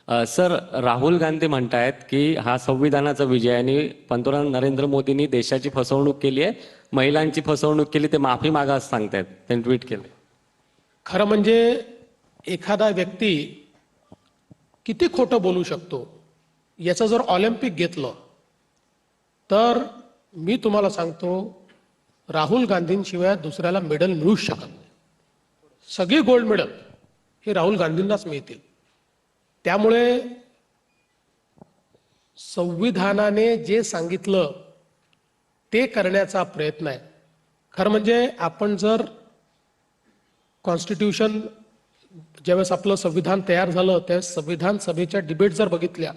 Sir, Rahul Gandhi म्हणतायत की हा संविधानाचा विजय आणि पंतप्रधान नरेंद्र मोदींनी देशाची फसवणूक केली आहे, महिलांची फसवणूक केली, ते माफी मागा असं सांगतायत. त्यांनी ट्विट केलं. खरं म्हणजे एखादा व्यक्ती किती खोटं बोलू शकतो याचं जर ऑलिम्पिक घेतलं तर मी तुम्हाला सांगतो, राहुल गांधींशिवाय दुसऱ्याला मेडल मिळूच शकत नाही. सगळी गोल्ड मेडल हे राहुल गांधींनाच मिळतील. त्यामुळे संविधानाने जे सांगितलं ते करण्याचा प्रयत्न आहे. खरं म्हणजे आपण जर कॉन्स्टिट्यूशन ज्यावेळेस आपलं संविधान तयार झालं त्यावेळेस संविधान सभेच्या डिबेट जर बघितल्या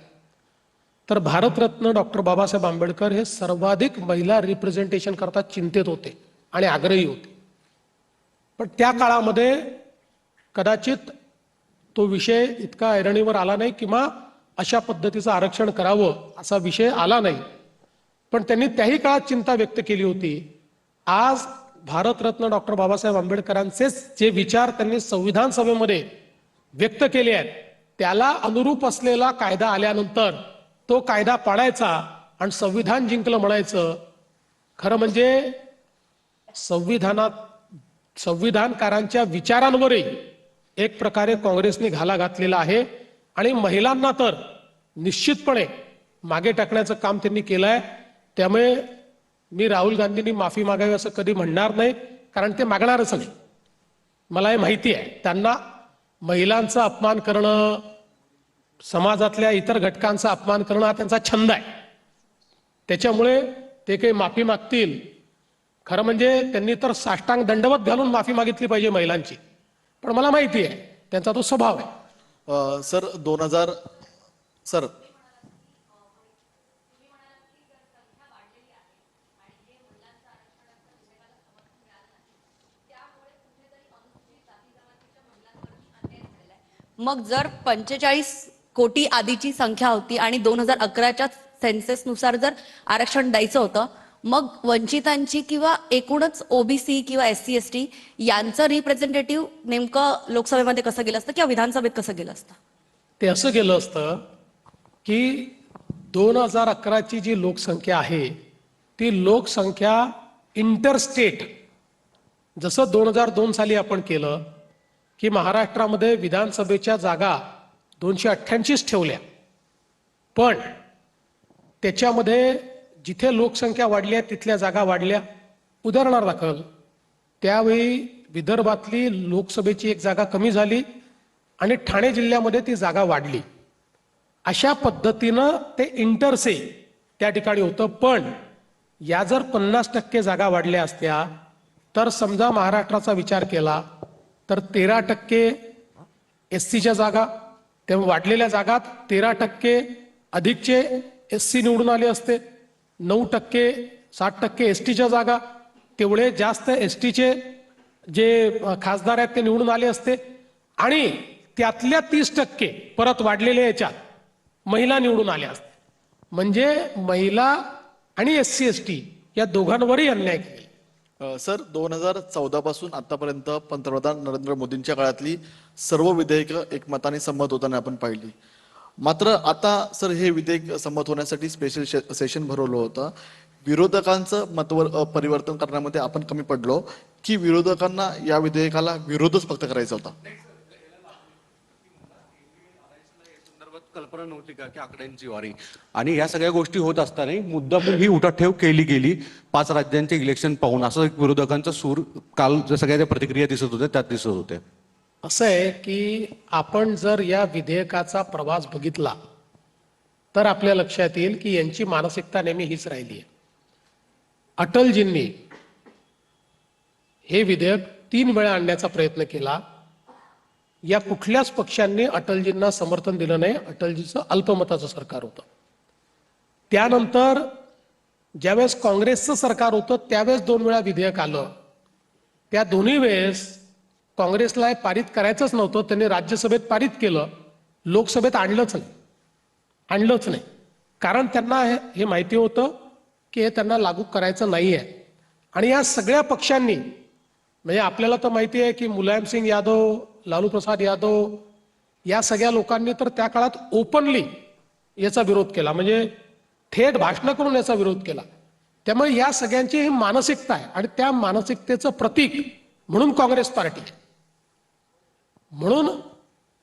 तर भारतरत्न डॉक्टर बाबासाहेब आंबेडकर हे सर्वाधिक महिला रिप्रेझेंटेशन करता चिंतेत होते आणि आग्रही होते. पण त्या काळामध्ये कदाचित तो विषय इतका ऐरणीवर आला नाही किंवा अशा पद्धतीचं आरक्षण करावं असा विषय आला नाही. पण त्यांनी त्याही काळात चिंता व्यक्त केली होती. आज भारतरत्न डॉक्टर बाबासाहेब आंबेडकरांचे जे विचार त्यांनी संविधान सभेमध्ये व्यक्त केले आहेत त्याला अनुरूप असलेला कायदा आल्यानंतर तो कायदा पाडायचा आणि संविधान जिंकलं म्हणायचं. खरं म्हणजे संविधानकारांच्या विचारांवरही एक प्रकारे काँग्रेसने घाला घातलेला आहे आणि महिलांना तर निश्चितपणे मागे टाकण्याचं काम त्यांनी केलं आहे. त्यामुळे मी राहुल गांधींनी माफी मागावी असं कधी म्हणणार नाही, कारण ते मागणारच नाही. मला हे माहिती आहे, त्यांना महिलांचा अपमान करणं, समाजातल्या इतर घटकांचा अपमान करणं हा त्यांचा छंद आहे. त्याच्यामुळे ते काही माफी मागतील. खरं म्हणजे त्यांनी तर साष्टांग दंडवत घालून माफी मागितली पाहिजे महिलांची, पण मला माहिती आहे त्यांचा तो स्वभाव आहे. सर मग जर 45 कोटी आधीची संख्या होती आणि 2011च्या सेन्ससनुसार जर आरक्षण द्यायचं होतं, मग वंचितांची किंवा एकूणच ओबीसी किंवा SC ST यांचं रिप्रेझेंटेटिव्ह नेमकं लोकसभेमध्ये कसं गेलं असतं किंवा विधानसभेत कसं गेलं असतं? ते असं गेलं असतं की 2011ची जी लोकसंख्या आहे ती लोकसंख्या इंटरस्टेट, जसं 2002 साली आपण केलं की महाराष्ट्रामध्ये विधानसभेच्या जागा 288 ठेवल्या, पण त्याच्यामध्ये जिथे लोकसंख्या वाढली आहे तिथल्या जागा वाढल्या. उदाहरणादाखल त्यावेळी विदर्भातली लोकसभेची एक जागा कमी झाली आणि ठाणे जिल्ह्यामध्ये ती जागा वाढली. अशा पद्धतीनं ते इंटरसे त्या ठिकाणी होतं. पण या जर 50% जागा वाढल्या असत्या तर समजा महाराष्ट्राचा विचार केला तर 13% SCच्या जागा, त्या वाढलेल्या जागात 13% अधिकचे SC निवडून आले असते. 9% 60% STच्या जागा, तेवढे जास्त STचे जे खासदार आहेत ते निवडून आले असते आणि त्यातल्या 30% परत वाढलेल्या याच्यात महिला निवडून आल्या असते. म्हणजे महिला आणि SC ST या दोघांवरही अन्याय केला. सर 2014 पासून आतापर्यंत पंतप्रधान नरेंद्र मोदींच्या काळातली सर्व विधेयकं एकमताने संमत होताना आपण पाहिली. मात्र आता सर हे विधेयक संमत होण्यासाठी स्पेशल सेशन भरवलं होतं. विरोधकांचं मतवर परिवर्तन करण्यामध्ये आपण कमी पडलो की विरोधकांना या विधेयकाला विरोधच फक्त करायचा होता? कल्पना नव्हती का की आकड्यांची वारी आणि ह्या सगळ्या गोष्टी होत असताना मुद्दामून ही उठाठेव केली गेली 5 राज्यांचे इलेक्शन पाहून, असं एक विरोधकांचा सूर काल सगळ्या त्या प्रतिक्रिया दिसत होत्या त्यात दिसत होते. असं आहे की आपण जर या विधेयकाचा प्रवास बघितला तर आपल्या लक्षात येईल की यांची मानसिकता नेहमी हीच राहिली आहे. अटलजींनी हे विधेयक 3 वेळा आणण्याचा प्रयत्न केला. या कुठल्याच पक्षांनी अटलजींना समर्थन दिलं नाही. अटलजीचं अल्पमताचं सरकार होतं. त्यानंतर ज्यावेळेस काँग्रेसचं सरकार होतं त्यावेळेस 2 वेळा विधेयक आलं. त्या दोन्ही वेळेस काँग्रेसला पारित करायचंच नव्हतं, त्यांनी राज्यसभेत पारित केलं, लोकसभेत आणलंच नाही. कारण त्यांना हे माहिती होतं की हे त्यांना लागू करायचं नाही आहे. आणि या सगळ्या पक्षांनी, म्हणजे आपल्याला तर माहिती आहे की मुलायम सिंग यादव, लालू प्रसाद यादव या सगळ्या लोकांनी तर त्या काळात ओपनली याचा विरोध केला, म्हणजे थेट भाषणं करून याचा विरोध केला. त्यामुळे या सगळ्यांची ही मानसिकता आहे आणि त्या मानसिकतेचं प्रतीक म्हणून काँग्रेस पार्टी, म्हणून